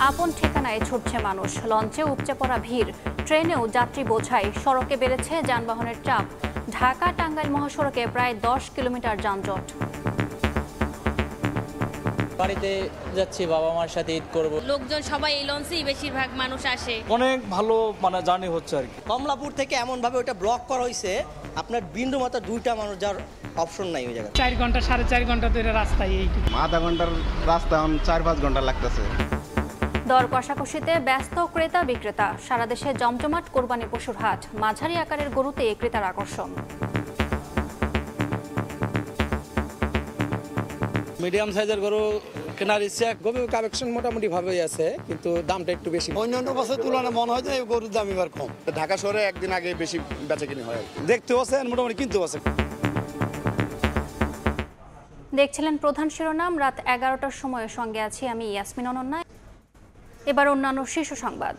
আপন ঠিকানায় ছুটছে মানুষ, লঞ্চে উপচে পড়া ভিড়, ট্রেনেও যাত্রী বোঝাই, সড়কে বেড়েছে যানবাহনের চাপ। ঢাকা টাঙ্গাইল মহাসড়কে প্রায় 10 কিলোমিটার যানজট। বাড়িতে যাচ্ছি, বাবা মার সাথে ঈদ করব। লোকজন সবাই এই লঞ্চেই বেশিরভাগ মানুষ আসে। অনেক ভালো জার্নি হচ্ছে আর কি। কমলাপুর থেকে এমনভাবে ওটা ব্লক করা হয়েছে, আপনার বিন্দু মাত্র 2টা মানুষ যাওয়ার অপশন নাই ওই জায়গায়। 4 ঘন্টা 4.5 ঘন্টা ধরে রাস্তায় এইটুকু। আধা ঘন্টার রাস্তা 4-5 ঘন্টা লাগতেছে। দর কষাকষিতে ব্যস্ত ক্রেতা বিক্রেতা। সারা দেশে জমজমাট কোরবানি পশুর হাট, মাঝারি আকারের গরুতে ক্রেতার আকর্ষণ। মিডিয়াম সাইজের গরু কেনার ইচ্ছা, গরুর কালেকশন মোটামুটি ভাবেই আছে, কিন্তু দামটা একটু বেশি। অন্যান্য বছর তুলনায় মনে হয় যে গরুর দাম এবার কম। ঢাকা শহরে একদিন আগে বেশি বেচাকিনি হয়। দেখতে আছেন মোটামুটি কিনতে আছে। দেখছিলেন প্রধান শিরোনাম। রাত 11টার সময় সঙ্গে আছি আমি ইয়াসমিন অনন্যা। এবার অন্যান্য শীর্ষ সংবাদ।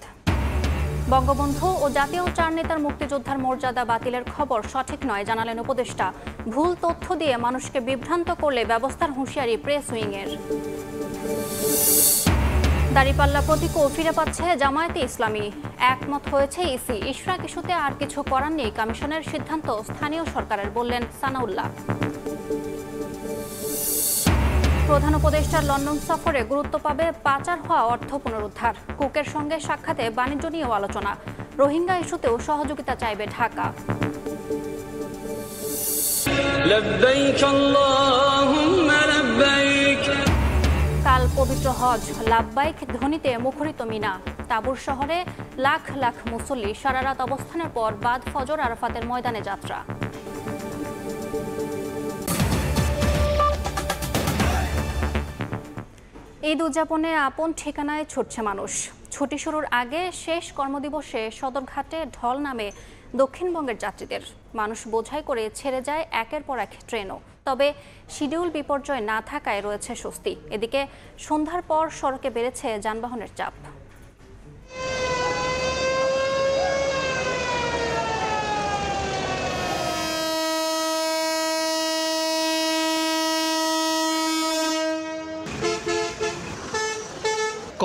বঙ্গবন্ধু ও জাতীয় 4 নেতার মুক্তিযোদ্ধার মর্যাদা বাতিলের খবর সঠিক নয় জানালেন উপদেষ্টা। ভুল তথ্য দিয়ে মানুষকে বিভ্রান্ত করলে ব্যবস্থার হুঁশিয়ারি প্রেস উইংয়ের। দাঁড়িপাল্লা প্রতীকও ফিরে পাচ্ছে জামায়াতে ইসলামী, একমত হয়েছে ইসি। ইশরাক ইস্যুতে আর কিছু করার নেই, কমিশনের সিদ্ধান্ত স্থানীয় সরকারের, বললেন সানাউল্লাহ। প্রধান উপদেষ্টার লন্ডন সফরে গুরুত্ব পাবে পাচার হওয়া অর্থ পুনরুদ্ধার। কুকের সঙ্গে সাক্ষাতে বাণিজ্য নিয়েও আলোচনা। রোহিঙ্গা ইস্যুতেও সহযোগিতা চাইবে ঢাকা। কাল পবিত্র হজ, লাব্বাইক ধ্বনিতে মুখরিত মিনা। তাবুর শহরে লাখ লাখ মুসল্লি সারা রাত অবস্থানের পর বাদ ফজর আরাফাতের ময়দানে যাত্রা। ঈদ উদযাপনে আপন ঠিকানায় ছুটছে মানুষ। ছুটি শুরুর আগে শেষ কর্মদিবসে সদরঘাটে ঢল নামে দক্ষিণবঙ্গের যাত্রীদের। মানুষ বোঝাই করে ছেড়ে যায় একের পর এক ট্রেনও। তবে শিডিউল বিপর্যয় না থাকায় রয়েছে স্বস্তি। এদিকে সন্ধ্যার পর সড়কে বেড়েছে যানবাহনের চাপ।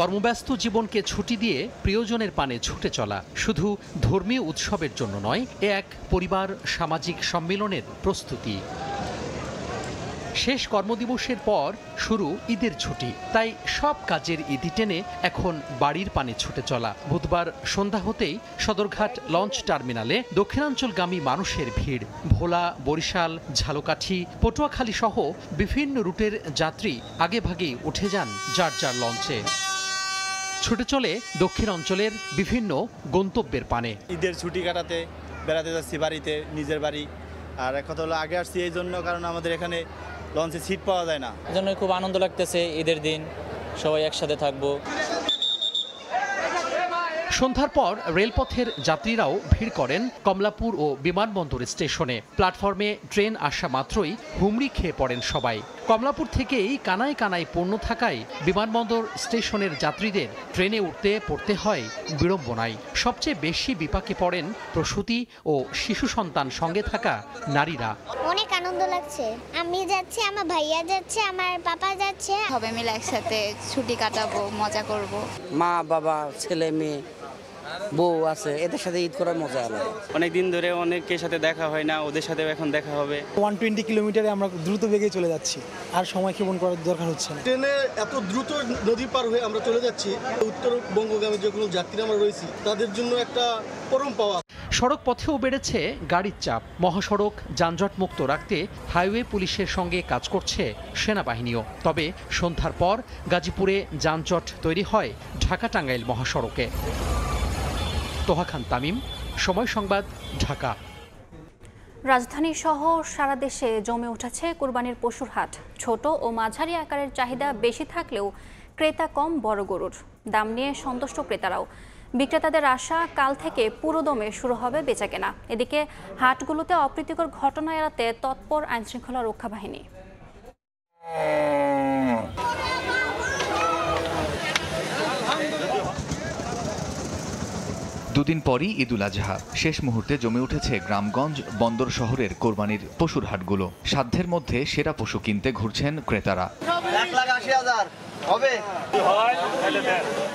কর্মব্যস্ত জীবনকে ছুটি দিয়ে প্রিয়জনের পানে ছুটে চলা শুধু ধর্মীয় উৎসবের জন্য নয়, এ এক পরিবার সামাজিক সম্মেলনের প্রস্তুতি। শেষ কর্মদিবসের পর শুরু ঈদের ছুটি, তাই সব কাজের ইতি টেনে এখন বাড়ির পানে ছুটে চলা। বুধবার সন্ধ্যা হতেই সদরঘাট লঞ্চ টার্মিনালে দক্ষিণাঞ্চলগামী মানুষের ভিড়। ভোলা, বরিশাল, ঝালকাঠি, পটুয়াখালী সহ বিভিন্ন রুটের যাত্রী আগেভাগেই উঠে যান যার যার লঞ্চে। ছুটে চলে দক্ষিণ অঞ্চলের বিভিন্ন গন্তব্যের পানে। ঈদের ছুটি কাটাতে বেড়াতে যাচ্ছি বাড়িতে, নিজের বাড়ি। আর এক কথা হলো আগে আসছি এই জন্য, কারণ আমাদের এখানে লঞ্চে সিট পাওয়া যায় না। এই জন্য খুব আনন্দ লাগতেছে, ঈদের দিন সবাই একসাথে থাকবো। সন্ধ্যার পর রেলপথের যাত্রীরাও ভিড় করেন কমলাপুর ও বিমানবন্দর স্টেশনে। প্ল্যাটফর্মে ট্রেন আসা মাত্রই হুমড়ি খেয়ে পড়েন সবাই। কমলাপুর থেকেই কানায় কানায় পণ্য থাকায় বিমানবন্দর স্টেশনের যাত্রীদের ট্রেনে উঠতে পড়তে হয় বিড়ম্বনায়। সবচেয়ে বেশি বিপাকে পড়েন প্রসূতি ও শিশু সন্তান সঙ্গে থাকা নারীরা। অনেক আনন্দ লাগছে, আমি যাচ্ছি, আমার ভাইয়া যাচ্ছে, আমার পাপা যাচ্ছে, সবাই মিলে একসাথে ছুটি কাটাবো, মজা করব। মা বাবা ছেলে মেয়ে বউ আছে, এদের সাথে ঈদ করার মজা আলাদা। অনেকদিন ধরে অনেকের সাথে দেখা হয় না, ওদের সাথে এখন দেখা হবে। 120 কিলোমিটারে আমরা দ্রুত বেগে চলে যাচ্ছি, আর সময় ক্ষেপণ করার দরকার হচ্ছে না। ট্রেনে এত দ্রুত নদী পার হয়ে আমরা চলে যাচ্ছি। উত্তরবঙ্গগামী যে কোনো যাত্রী আমরা রয়েছি তাদের জন্য একটা পরম পাওয়া। সড়ক পথেও বেড়েছে গাড়ির চাপ। মহাসড়ক যানজট মুক্ত রাখতে হাইওয়ে পুলিশের সঙ্গে কাজ করছে সেনাবাহিনীও। তবে সন্ধ্যার পর গাজীপুরে যানজট তৈরি হয় ঢাকা টাঙ্গাইল মহাসড়কে। তোহা খান তামিম, সময় সংবাদ, ঢাকা। রাজধানী সহ সারা দেশে জমে উঠেছে কুরবানির পশুর হাট। ছোট ও মাঝারি আকারের চাহিদা বেশি থাকলেও ক্রেতা কম বড় গরুর। দাম নিয়ে সন্তুষ্ট ক্রেতারাও। বিক্রেতাদের আশা, কাল থেকে পুরোদমে শুরু হবে বেচাকেনা। এদিকে হাটগুলোতে অপ্রীতিকর ঘটনা এড়াতে তৎপর আইনশৃঙ্খলা রক্ষা বাহিনী। দুদিন পরই ঈদুল আজহা। শেষ মুহূর্তে জমে উঠেছে গ্রামগঞ্জ, বন্দর শহরের কোরবানির পশুর হাটগুলো। সাধ্যের মধ্যে সেরা পশু কিনতে ঘুরছেন ক্রেতারা।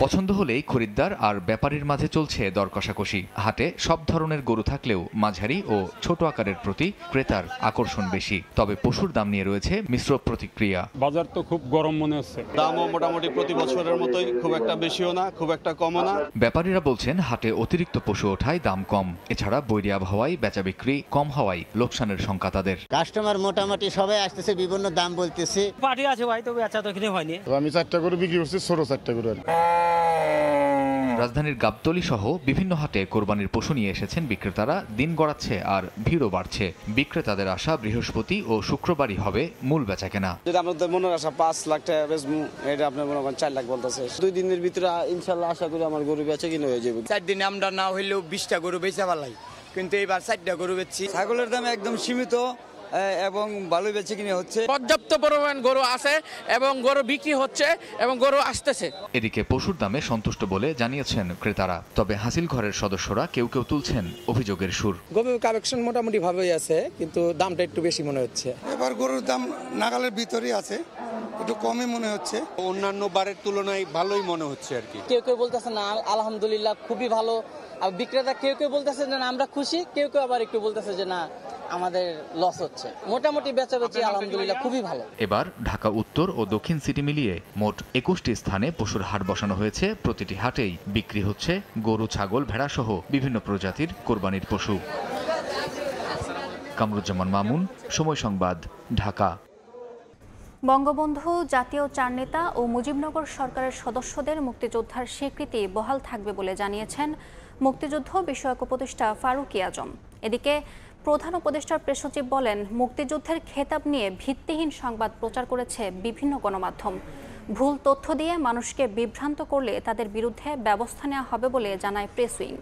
পছন্দ হলেই খরিদ্দার আর ব্যাপারীর মাঝে চলছে দর কষাকষি। হাটে সব ধরনের গরু থাকলেও মাঝারি ও ছোট আকারের প্রতি ক্রেতার আকর্ষণ বেশি। তবে পশুর দাম নিয়ে রয়েছে মিশ্র প্রতিক্রিয়া। বাজার তো খুব গরম মনে হচ্ছে, দামও মোটামুটি প্রতি বছরের মতোই, খুব একটা বেশিও না, খুব একটা কমও না। ব্যাপারীরা বলছেন হাটে অতিরিক্ত পশু ওঠায় দাম কম। এছাড়া বৈরী আবহাওয়ায় বেচা বিক্রি কম হওয়ায় লোকসানের শঙ্কা তাদের। কাস্টমার মোটামুটি সবাই আসতেছে, বিভিন্ন দাম বলতেছে। পার্টি আছে ভাই, তবে বেচা তো এখানে হয়নি। আমি 4টা করে বিক্রি করছি, ছোট 4টা করে। রাজধানীর গাবতলী সহ বিভিন্ন হাটে কোরবানির পশু নিয়ে এসেছেন বিক্রেতারা। দিন গড়াচ্ছে আর ভিড়ও বাড়ছে। বিক্রেতাদের আশা বৃহস্পতি ও শুক্রবারই হবে মূল বেচাকেনা। যদি আমাদের মনের আশা 5 লাখ টাকা বেচবো, এটা আপনার মনে করেন 4 লাখ বলতেছে। 2 দিনের ভিতরে ইনশাল্লাহ আশা করি আমার গরু বেচা কিনে হয়ে যাবে। 4 দিনে আমরা না হইলেও 20টা গরু বেচা পারলাই, কিন্তু এবার 4টা গরু বেচছি। ছাগলের দাম একদম সীমিত এবং ভালো বেচে কিনে হচ্ছে। পর্যাপ্ত পরিমাণ গরু আছে এবং গরু বিক্রি হচ্ছে এবং গরু আসতেছে। এদিকে পশুর দামে সন্তুষ্ট বলে জানিয়েছেন ক্রেতারা। তবে হাসিল ঘরের সদস্যরা কেউ কেউ তুলছেন অভিযোগের সুর। গরুর কালেকশন মোটামুটি ভাবেই আছে, কিন্তু দামটা একটু বেশি মনে হচ্ছে। এবার গরুর দাম নাগালের ভিতরেই আছে, একটু কমই মনে হচ্ছে। অন্যান্য বারের তুলনায় ভালোই মনে হচ্ছে আর কি। কেউ কেউ বলতেছে না আলহামদুলিল্লাহ খুবই ভালো, আর বিক্রেতা কেউ কেউ বলতেছে যে না আমরা খুশি, কেউ কেউ আবার একটু বলতেছে যে না আমাদের লস হচ্ছে। মোটামুটি বেচাবেচি আলহামদুলিল্লাহ খুবই ভালো। এবার ঢাকা উত্তর ও দক্ষিণ সিটি মিলিয়ে মোট 21টি স্থানে পশুর হাট বসানো হয়েছে। প্রতিটি হাটেই বিক্রি হচ্ছে গরু, ছাগল, ভেড়া সহ বিভিন্ন প্রজাতির কোরবানির পশু। কামরুজ্জামান মামুন, সময় সংবাদ, ঢাকা। বঙ্গবন্ধু জাতীয় চার নেতা ও মুজিবনগর সরকারের সদস্যদের মুক্তিযোদ্ধার স্বীকৃতি বহাল থাকবে বলে জানিয়েছেন মুক্তিযুদ্ধ বিষয়ক উপদেষ্টা ফারুক আজম। এদিকে প্রধান উপদেষ্টার প্রেস সচিব বলেন, মুক্তিযুদ্ধের খেতাব নিয়ে ভিত্তিহীন সংবাদ প্রচার করেছে বিভিন্ন গণমাধ্যম। ভুল তথ্য দিয়ে মানুষকে বিভ্রান্ত করলে তাদের বিরুদ্ধে ব্যবস্থা নেওয়া হবে বলে জানায় প্রেস উইং।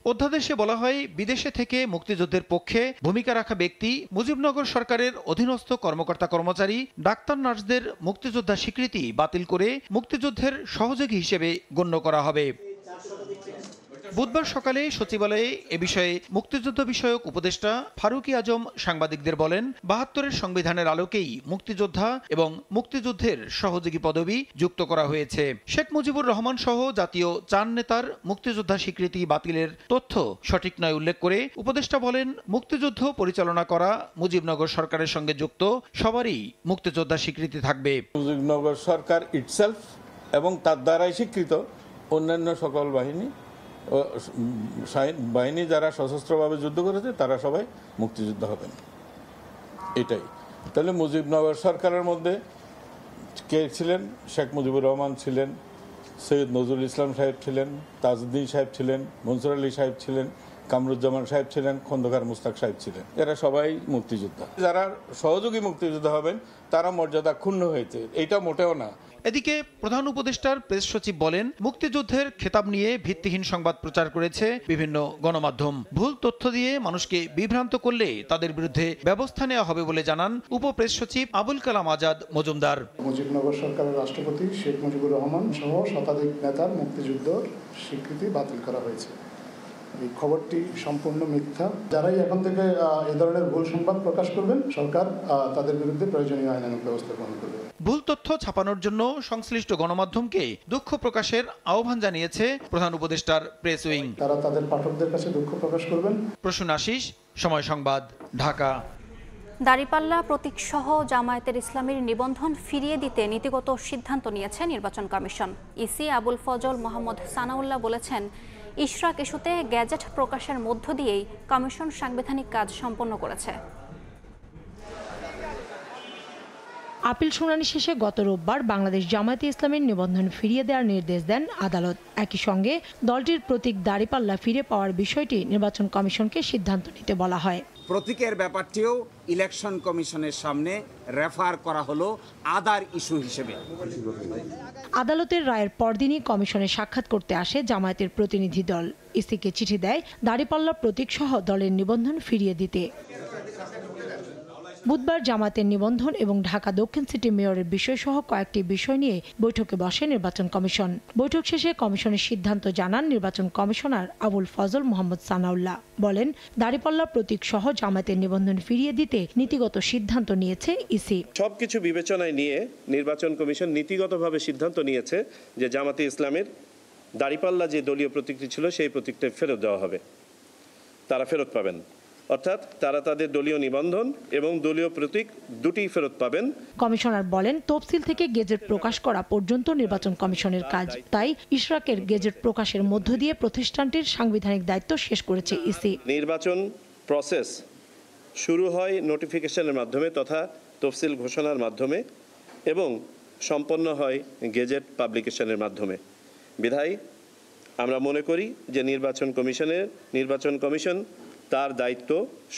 অধ্যাদেশে বলা হয়, বিদেশে থেকে মুক্তিযুদ্ধের পক্ষে ভূমিকা রাখা ব্যক্তি, মুজিবনগর সরকারের অধীনস্থ কর্মকর্তা কর্মচারী, ডাক্তার, নার্সদের মুক্তিযোদ্ধা স্বীকৃতি বাতিল করে মুক্তিযুদ্ধের সহযোগী হিসেবে গণ্য করা হবে। বুধবার সকালে সচিবালয়ে এ বিষয়ে মুক্তিযুদ্ধ বিষয়ক উপদেষ্টা ফারুক আজম সাংবাদিকদের বলেন, ৭২-এর সংবিধানের আলোকেই মুক্তিযোদ্ধা এবং মুক্তিযুদ্ধের সহযোগী পদবি যুক্ত করা হয়েছে। শেখ মুজিবুর রহমান সহ জাতীয় চার নেতার মুক্তিযোদ্ধা স্বীকৃতি বাতিলের তথ্য সঠিক নয় উল্লেখ করে উপদেষ্টা বলেন, মুক্তিযুদ্ধ পরিচালনা করা মুজিবনগর সরকারের সঙ্গে যুক্ত সবারই মুক্তিযোদ্ধা স্বীকৃতি থাকবে। মুজিবনগর সরকার ইটসেলফ এবং তার দ্বারাই স্বীকৃত অন্যান্য সকল বাহিনী যারা সশস্ত্রভাবে যুদ্ধ করেছে তারা সবাই মুক্তিযোদ্ধা হবেন। এটাই তাহলে মুজিবনগর সরকারের মধ্যে কে ছিলেন? শেখ মুজিবুর রহমান ছিলেন, সৈয়দ নজরুল ইসলাম সাহেব ছিলেন, তাজউদ্দিন সাহেব ছিলেন, মনসুর আলী সাহেব ছিলেন, কামরুজ্জামান সাহেব ছিলেন, খন্দকার মুস্তাক সাহেব ছিলেন। এরা সবাই মুক্তিযোদ্ধা। যারা সহযোগী মুক্তিযোদ্ধা হবেন তারা মর্যাদা ক্ষুণ্ণ হয়েছে, এটা মোটেও না। এদিকে প্রধান উপদেষ্টার প্রেস সচিব বলেন, মুক্তিযুদ্ধের খেতাব নিয়ে ভিত্তিহীন সংবাদ প্রচার করেছে বিভিন্ন গণমাধ্যম। ভুল তথ্য দিয়ে মানুষকে বিভ্রান্ত করলে তাদের বিরুদ্ধে ব্যবস্থা নেওয়া হবে বলে জানান উপপ্রেস সচিব আবুল কালাম আজাদ মজুমদার। মুজিবনগর সরকারের রাষ্ট্রপতি শেখ মুজিবুর রহমান সহ শতাধিক নেতার মুক্তিযুদ্ধের স্বীকৃতি বাতিল করা হয়েছে। এই খবরটি সম্পূর্ণ মিথ্যা। যারাই এখন থেকে এই ধরনের ভুল সংবাদ প্রকাশ করবেন, সরকার তাদের বিরুদ্ধে প্রয়োজনীয় আইনানুগ ব্যবস্থা গ্রহণ করবে। ভুল তথ্য ছাপানোর জন্য সংশ্লিষ্ট গণমাধ্যমকে দুঃখ প্রকাশের আহ্বান জানিয়েছে প্রধান উপদেষ্টার প্রেস উইং। তারা তাদের পাঠকদের কাছে দুঃখ প্রকাশ করবেন। প্রসূন আশিস, সময় সংবাদ, ঢাকা। দাঁড়িপাল্লা প্রতীক সহ জামায়াতের ইসলামীর নিবন্ধন ফিরিয়ে দিতে নীতিগত সিদ্ধান্ত নিয়েছে নির্বাচন কমিশন। ইসি আবুল ফজল মোহাম্মদ সানাউল্লাহ বলেছেন, ইশরাক ইস্যুতে গ্যাজেট প্রকাশের মধ্য দিয়েই কমিশন সাংবিধানিক কাজ সম্পন্ন করেছে। আপিল শুনানি শেষে গত রোববার বাংলাদেশ জামায়াতে ইসলামীর নিবন্ধন ফিরিয়ে দেওয়ার নির্দেশ দেন আদালত। একই সঙ্গে দলটির প্রতীক দাঁড়িপাল্লা ফিরে পাওয়ার বিষয়টি নির্বাচন কমিশনকে সিদ্ধান্ত নিতে বলা হয়। প্রতীকের ব্যাপারটিও ইলেকশন কমিশনের সামনে রেফার করা হলো আদার ইস্যু হিসেবে। আদালতের রায়ের পরদিনই কমিশনে সাক্ষাৎ করতে আসে জামায়াতের প্রতিনিধি দল। ইসিকে চিঠি দেয় দাঁড়িপাল্লা প্রতীক সহ দলের নিবন্ধন ফিরিয়ে দিতে। বুধবার জামাতের নিবন্ধন এবং ঢাকা দক্ষিণ সিটি মেয়রের বিষয়সহ কয়েকটি বিষয় নিয়ে বৈঠকে বসে নির্বাচন কমিশন। বৈঠক শেষে কমিশনের সিদ্ধান্ত জানান নির্বাচন কমিশনার আবুল ফজল মোহাম্মদ সানাউল্লাহ। বলেন, দাঁড়িপাল্লা প্রতীক সহ জামাতের নিবন্ধন ফিরিয়ে দিতে নীতিগত সিদ্ধান্ত নিয়েছে ইসি। সবকিছু বিবেচনায় নিয়ে নির্বাচন কমিশন নীতিগতভাবে সিদ্ধান্ত নিয়েছে যে জামাতে ইসলামের দাঁড়িপাল্লা যে দলীয় প্রতীকটি ছিল সেই প্রতীকটা ফেরত দেওয়া হবে, তারা ফেরত পাবেন। অর্থাৎ তারা তাদের দলীয় নিবন্ধন এবং দলীয় প্রতীক দুটি ফেরত পাবেন। কমিশনার বলেন, তফসিল থেকে গেজেট প্রকাশ করা পর্যন্ত নির্বাচন কমিশনের কাজ, তাই ইশরাকের গেজেট প্রকাশের মধ্য দিয়ে প্রতিষ্ঠানটির সাংবিধানিক দায়িত্ব শেষ করেছে ইসি। নির্বাচন প্রসেস শুরু হয় নোটিফিকেশনের মাধ্যমে তথা তফসিল ঘোষণার মাধ্যমে এবং সম্পন্ন হয় গেজেট পাবলিকেশনের মাধ্যমে। বিধায় আমরা মনে করি যে নির্বাচন কমিশন তার দায়িত্ব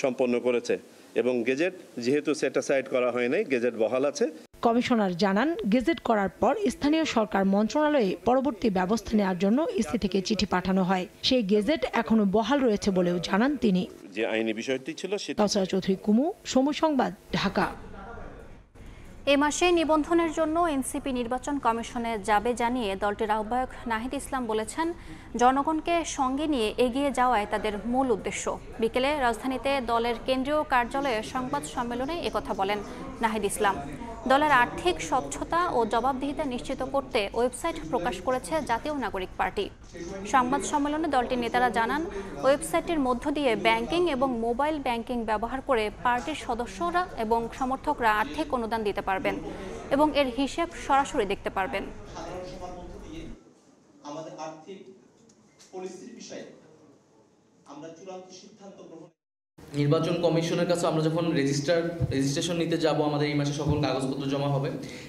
সম্পন্ন করেছে এবং গেজেট যেহেতু সেট অ্যাসাইড করা হয় নাই, গেজেট বহাল আছে। কমিশনার জানান, গেজেট করার পর স্থানীয় সরকার মন্ত্রণালয়ে পরবর্তী ব্যবস্থা নেওয়ার জন্য ইসি থেকে চিঠি পাঠানো হয়। সেই গেজেট এখনো বহাল রয়েছে বলেও জানান তিনি। যে আইনি বিষয়টি ছিল কাউসার চৌধুরী কুমু, সময় সংবাদ, ঢাকা। এ মাসে নিবন্ধনের জন্য এনসিপি নির্বাচন কমিশনে যাবে জানিয়ে দলটির আহ্বায়ক নাহিদ ইসলাম বলেছেন, জনগণকে সঙ্গে নিয়ে এগিয়ে যাওয়াই তাদের মূল উদ্দেশ্য। বিকেলে রাজধানীতে দলের কেন্দ্রীয় কার্যালয়ে সংবাদ সম্মেলনে একথা বলেন নাহিদ ইসলাম। দলের আর্থিক স্বচ্ছতা ও জবাবদিহিতা নিশ্চিত করতে ওয়েবসাইট প্রকাশ করেছে জাতীয় নাগরিক পার্টি। সংবাদ সম্মেলনে দলটির নেতারা জানান, ওয়েবসাইটের মধ্য দিয়ে ব্যাংকিং এবং মোবাইল ব্যাংকিং ব্যবহার করে পার্টির সদস্যরা এবং সমর্থকরা আর্থিক অনুদান দিতে পারবেন এবং এর হিসেব সরাসরি দেখতে পারবেন। আমাদের আর্থিক পরিস্থিতির বিষয়ে আমরা চূড়ান্ত সিদ্ধান্ত গ্রহণ। নির্বাচন কমিশনের কাছে আমরা যখন রেজিস্ট্রেশন নিতে যাব, আমাদের এই মাসে সকল কাগজপত্র জমা হবে।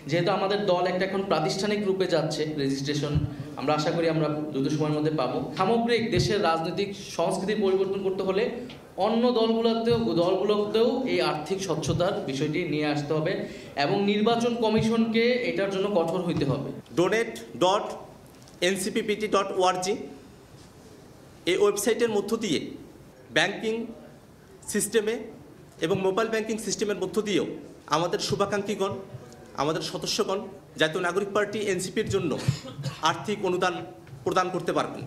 যেহেতু আমাদের দল একটা এখন প্রাতিষ্ঠানিক রূপে যাচ্ছে, রেজিস্ট্রেশন আমরা আশা করি আমরা দ্রুত সময়ের মধ্যে পাবো। সামগ্রিক দেশের রাজনৈতিক সংস্কৃতি পরিবর্তন করতে হলে অন্য দলগুলোতেও এই আর্থিক স্বচ্ছতার বিষয়টি নিয়ে আসতে হবে এবং নির্বাচন কমিশনকে এটার জন্য কঠোর হইতে হবে। donate.ncppt.org এই ওয়েবসাইটের মধ্য দিয়ে ব্যাংকিং সিস্টেমে এবং মোবাইল ব্যাংকিং সিস্টেমের মধ্য দিয়েও আমাদের শুভাকাঙ্ক্ষীগণ, আমাদের সদস্যগণ জাতীয় নাগরিক পার্টি এনসিপির জন্য আর্থিক অনুদান প্রদান করতে পারবেন।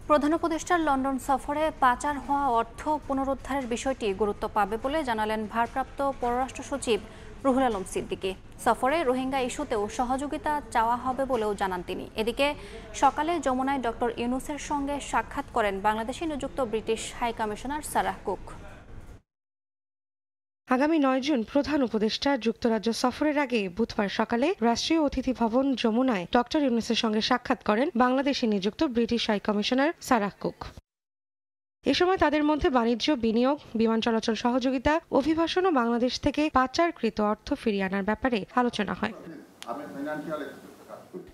প্রধান উপদেষ্টার লন্ডন সফরে পাচার হওয়া অর্থ পুনরুদ্ধারের বিষয়টি গুরুত্ব পাবে বলে জানালেন ভারপ্রাপ্ত পররাষ্ট্র সচিব রুহুল আলম সিদ্দিকী। সফরে রোহিঙ্গা ইস্যুতেও সহযোগিতা চাওয়া হবে বলেও জানান তিনি। এদিকে সকালে যমুনায় ডক্টর ইউনূসের সঙ্গে সাক্ষাৎ করেন বাংলাদেশে নিযুক্ত British high commissioner Sarah Cook. আগামী 9 জুন প্রধান উপদেষ্টা যুক্তরাজ্য সফরের আগে বুধবার সকালে রাষ্ট্রীয় অতিথি ভবন যমুনায় ডক্টর ইউনূসের সঙ্গে সাক্ষাৎ করেন বাংলাদেশে নিযুক্ত British high commissioner Sarah Cook. এ সময় তাদের মধ্যে বাণিজ্য, বিনিয়োগ, বিমান চলাচল সহযোগিতা, অভিবাসন ও বাংলাদেশ থেকে পাচারকৃত অর্থ ফিরিয়ে আনার ব্যাপারে আলোচনা হয়।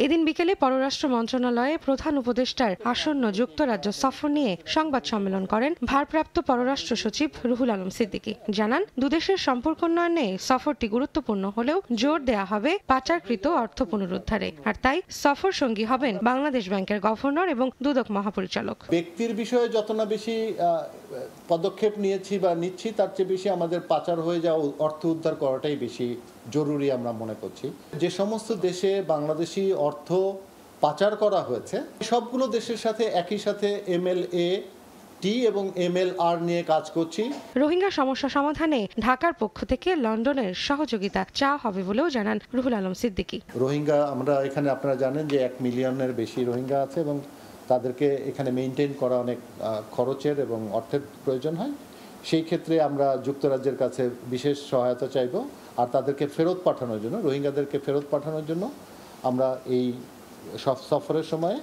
এদিন বিকেলে পররাষ্ট্র মন্ত্রণালয়ে প্রধান উপদেষ্টার আসন্ন যুক্তরাজ্য সফর নিয়ে সংবাদ সম্মেলন করেন ভারপ্রাপ্ত পররাষ্ট্র সচিব রুহুল আলম সিদ্দিকী। জানান, দুদেশের সম্পর্ক উন্নয়নে সফরটি গুরুত্বপূর্ণ হলেও জোর দেয়া হবে পাচারকৃত অর্থ পুনরুদ্ধারে, আর তাই সফর সঙ্গী হবেন বাংলাদেশ ব্যাংকের গভর্নর এবং দুদক মহাপরিচালক। ব্যক্তির বিষয়ে যত না বেশি পদক্ষেপ নিয়েছি বা নিচ্ছি, তার চেয়ে বেশি আমাদের পাচার হয়ে যাওয়া অর্থ উদ্ধার করাটাই বেশি জরুরি আমরা মনে করছি। যে সমস্ত দেশে বাংলাদেশি অর্থ পাচার করা হয়েছে, সবগুলো দেশের সাথে একই সাথে MLAT এবং MLR নিয়ে কাজ করছি। রোহিঙ্গা সমস্যা সমাধানে ঢাকার পক্ষ থেকে লন্ডনের সহযোগিতা চাওয়া হবে বলেও জানান রুহুল আলম সিদ্দিকী। রোহিঙ্গা আমরা এখানে, আপনারা জানেন যে 1 মিলিয়নের বেশি রোহিঙ্গা আছে এবং তাদেরকে এখানে মেইনটেইন করা অনেক খরচের এবং অর্থের প্রয়োজন হয়। সেই ক্ষেত্রে আমরা যুক্তরাজ্যের কাছে বিশেষ সহায়তা চাইব, আর তাদেরকে ফেরত পাঠানোর জন্য, রোহিঙ্গাদেরকে ফেরত পাঠানোর জন্য আমরা এই সফরের সময়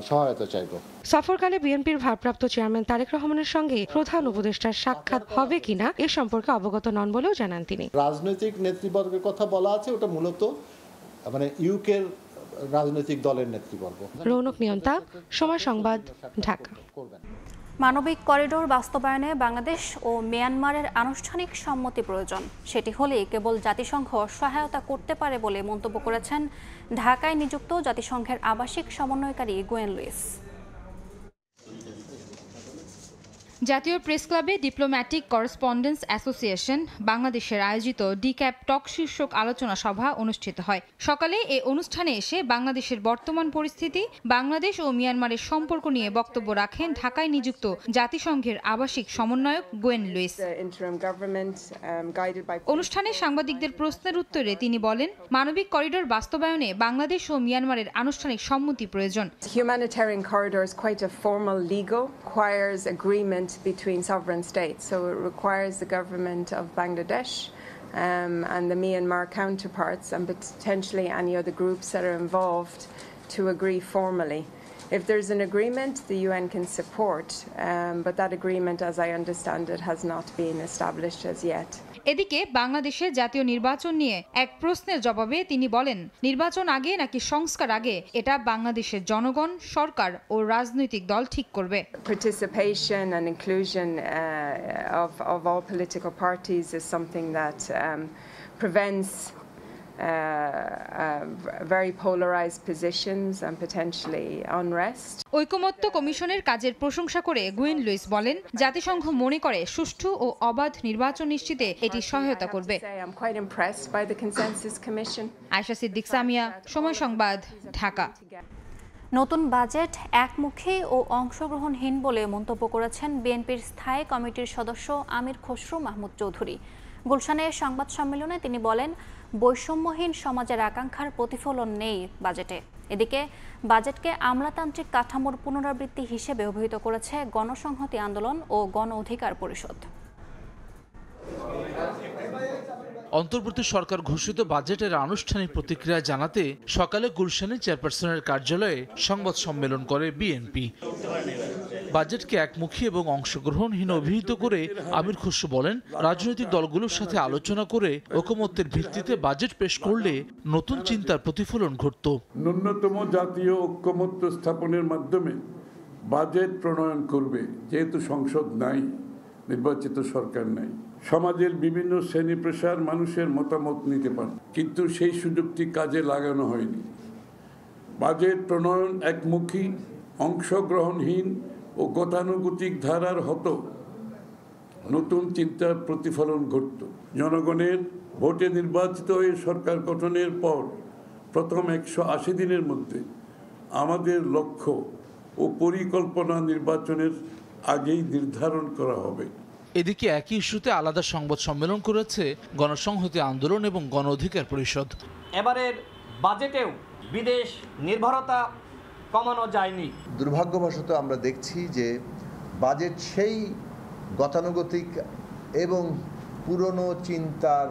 সহায়তা চাইব। সফরকালে বিএনপির ভারপ্রাপ্ত চেয়ারম্যান তারেক রহমানের সঙ্গে প্রধান উপদেষ্টার সাক্ষাৎ হবে কিনা এ সম্পর্কে অবগত নন বলেও জানান তিনি। রাজনৈতিক নেতৃবর্গের কথা বলা আছে, ওটা মূলত মানে ইউকের রাজনৈতিক দলের নেতৃবর্গ। রৌনক নিয়ন্তা, সময় সংবাদ, ঢাকা। মানবিক করিডোর বাস্তবায়নে বাংলাদেশ ও মিয়ানমারের আনুষ্ঠানিক সম্মতি প্রয়োজন। সেটি হলেই কেবল জাতিসংঘ সহায়তা করতে পারে বলে মন্তব্য করেছেন ঢাকায় নিযুক্ত জাতিসংঘের আবাসিক সমন্বয়কারী গোয়েন লুইস। জাতীয় প্রেস ক্লাবে ডিপ্লোম্যাটিক করেসপন্ডেন্স অ্যাসোসিয়েশন বাংলাদেশের আয়োজিত ডিক্যাপ টক শীর্ষক আলোচনা সভা অনুষ্ঠিত হয়। সকালে এ অনুষ্ঠানে এসে বাংলাদেশের বর্তমান পরিস্থিতি, বাংলাদেশ ও মিয়ানমারের সম্পর্ক নিয়ে বক্তব্য রাখেন ঢাকায় নিযুক্ত জাতিসংঘের আবাসিক সমন্বয়ক গোয়েন লুইস। অনুষ্ঠানে সাংবাদিকদের প্রশ্নের উত্তরে তিনি বলেন, মানবিক করিডোর বাস্তবায়নে বাংলাদেশ ও মিয়ানমারের আনুষ্ঠানিক সম্মতি প্রয়োজন। Humanitarian corridor is quite a formal legal, requires agreement between sovereign states. So it requires the government of Bangladesh and the Myanmar counterparts and potentially any other groups that are involved to agree formally. If there's an agreement, the UN can support, but that agreement, as I understand it, has not been established as yet. এদিকে বাংলাদেশে জাতীয় নির্বাচন নিয়ে এক প্রশ্নের জবাবে তিনি বলেন, নির্বাচন আগে নাকি সংস্কার আগে এটা বাংলাদেশের জনগণ, সরকার ও রাজনৈতিক দল ঠিক করবে। Participation and inclusion of all political parties is something that prevents very polarized positions and potentially unrest. ঐকমত্য কমিশনের কাজের প্রশংসা করে গোয়েন লুইস বলেন, জাতিসংঘ মনে করে সুষ্ঠু ও অবাধ নির্বাচন নিশ্চিতে এটি সহায়তা করবে। I'm quite impressed by the consensus commission. Ayesha Siddique Samia, সময় সংবাদ, ঢাকা। নতুন বাজেট একমুখী ও অংশগ্রহণহীন বলে মন্তব্য করেছেন বিএনপির স্থায়ী কমিটির সদস্য আমির খসরু মাহমুদ চৌধুরী। গুলশানের সংবাদ সম্মেলনে তিনি বলেন, বৈষম্যহীন সমাজের আকাঙ্ক্ষার প্রতিফলন নেই বাজেটে। এদিকে বাজেটকে আমলাতান্ত্রিক কাঠামোর পুনরাবৃত্তি হিসেবে অভিহিত করেছে গণসংহতি আন্দোলন ও গণ অধিকার পরিষদ। অন্তর্বর্তী সরকার ঘোষিত বাজেটের আনুষ্ঠানিক প্রতিক্রিয়া জানাতে সকালে গুলশানে চেয়ারপারসনের কার্যালয়ে সংবাদ সম্মেলন করে বিএনপি। বাজেটকে একমুখী এবং অংশগ্রহণহীন অভিহিত করে আমির খসরু বলেন, রাজনৈতিক দলগুলোর সাথে আলোচনা করে ঐকমত্যের ভিত্তিতে বাজেট পেশ করলে নতুন চিন্তার প্রতিফলন ঘটত। ন্যূনতম জাতীয় ঐকমত্য স্থাপনের মাধ্যমে বাজেট প্রণয়ন করবে। যেহেতু সংসদ নাই, নির্বাচিত সরকার নাই, সমাজের বিভিন্ন শ্রেণী পেশার মানুষের মতামত নিতে পারে, কিন্তু সেই সুযোগটি কাজে লাগানো হয়নি। বাজেট প্রণয়ন একমুখী, অংশগ্রহণহীন ও গতানুগতিক ধারার হতো, নতুন চিন্তার প্রতিফলন ঘটত। জনগণের ভোটে নির্বাচিত হয়ে সরকার গঠনের পর প্রথম 180 দিনের মধ্যে আমাদের লক্ষ্য ও পরিকল্পনা নির্বাচনের আগেই নির্ধারণ করা হবে। এদিকে একই ইস্যুতে আলাদা সংবাদ সম্মেলন করেছে গণসংহতি আন্দোলন এবং গণ অধিকার পরিষদ। এবারের বাজেটেও বিদেশ নির্ভরতা কমানো যায়নি। দুর্ভাগ্যবশত আমরা দেখছি যে বাজেট সেই গতানুগতিক এবং পুরনো চিন্তার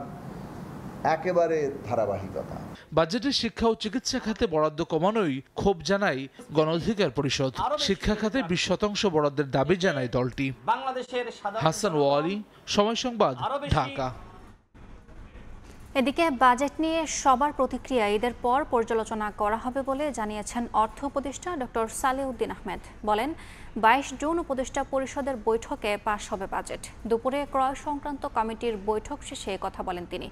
একেবারে ধারাবাহিকতা। বাজেটে শিক্ষা ও চিকিৎসা খাতে বরাদ্দ কমানোই ক্ষোভ জানায় গণ অধিকার পরিষদ। শিক্ষা খাতে 20% বরাদ্দের দাবি জানায় দলটি। হাসান ওয়ালি, সময় সংবাদ, ঢাকা। এদিকে বাজেট নিয়ে সবার প্রতিক্রিয়া ঈদের পর পর্যালোচনা করা হবে বলে জানিয়েছেন অর্থ উপদেষ্টা ডক্টর সালেউদ্দিন আহমেদ। বলেন, 22 জুন উপদেষ্টা পরিষদের বৈঠকে পাশ হবে বাজেট। দুপুরে ক্রয় সংক্রান্ত কমিটির বৈঠক শেষে কথা বলেন তিনি।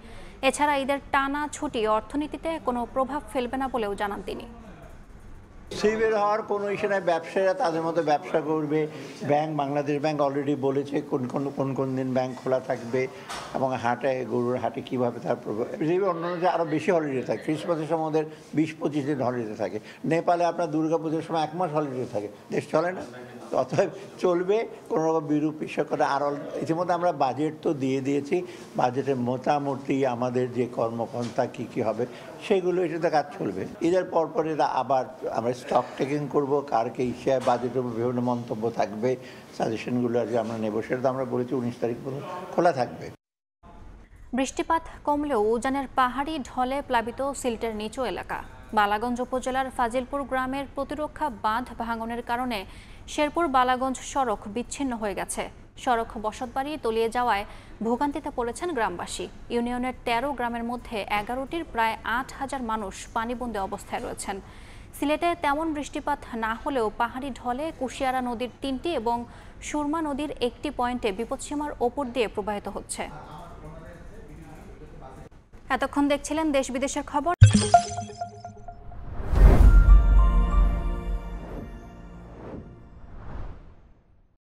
এছাড়া ঈদের টানা ছুটি অর্থনীতিতে কোনো প্রভাব ফেলবে না বলেও জানান তিনি। সিভিল হওয়ার কোনো ইস্যু নাই, ব্যবসায়ীরা তাদের মতো ব্যবসা করবে। ব্যাংক, বাংলাদেশ ব্যাংক অলরেডি বলেছে কোন দিন ব্যাংক খোলা থাকবে এবং হাটে, গরুর হাটে কীভাবে তার পৃথিবীর অন্যান্য যে আরও বেশি হলিডে থাকে। ক্রিসমাসের সময় ওদের 20-25 দিন হলিডে থাকে। নেপালে আপনার দুর্গাপুজোর সময় 1 মাস হলিডে থাকে, দেশ চলে না। তো অতএব চলবে, কোনো রকম বিরূপ বিষয়কতা। আর ইতিমধ্যে আমরা বাজেট তো দিয়ে দিয়েছি। বাজেটের মোটামুটি আমাদের যে কর্মপন্থা কী হবে সেগুলো এটাতে কাজ চলবে। ঈদের পরপর এটা আবার আমরা স্টক টেকিং করবো, কারকে হিসাবে বাজেটের বিভিন্ন মন্তব্য থাকবে, সাজেশনগুলো যে আমরা নেব সেটা তো আমরা বলেছি 19 তারিখ পর্যন্ত খোলা থাকবে। বৃষ্টিপাত কমলেও উজানের পাহাড়ি ঢলে প্লাবিত সিলেটের নিচু এলাকা। বালাগঞ্জ উপজেলার ফাজিলপুর গ্রামের প্রতিরক্ষা বাঁধ ভাঙনের কারণে শেরপুর বালাগঞ্জ সড়ক বিচ্ছিন্ন হয়ে গেছে। সড়ক বসতবাড়ি তলিয়ে যাওয়ায় ভোগান্তিতে পড়েছেন গ্রামবাসী। ইউনিয়নের 13 গ্রামের মধ্যে 11টির প্রায় 8000 মানুষ পানিবন্দী অবস্থায় রয়েছেন। সিলেটে তেমন বৃষ্টিপাত না হলেও পাহাড়ি ঢলে কুশিয়ারা নদীর 3টি এবং সুরমা নদীর 1টি পয়েন্টে বিপদসীমার ওপর দিয়ে প্রবাহিত হচ্ছে। এতক্ষণ দেখছিলেন দেশ বিদেশের খবর।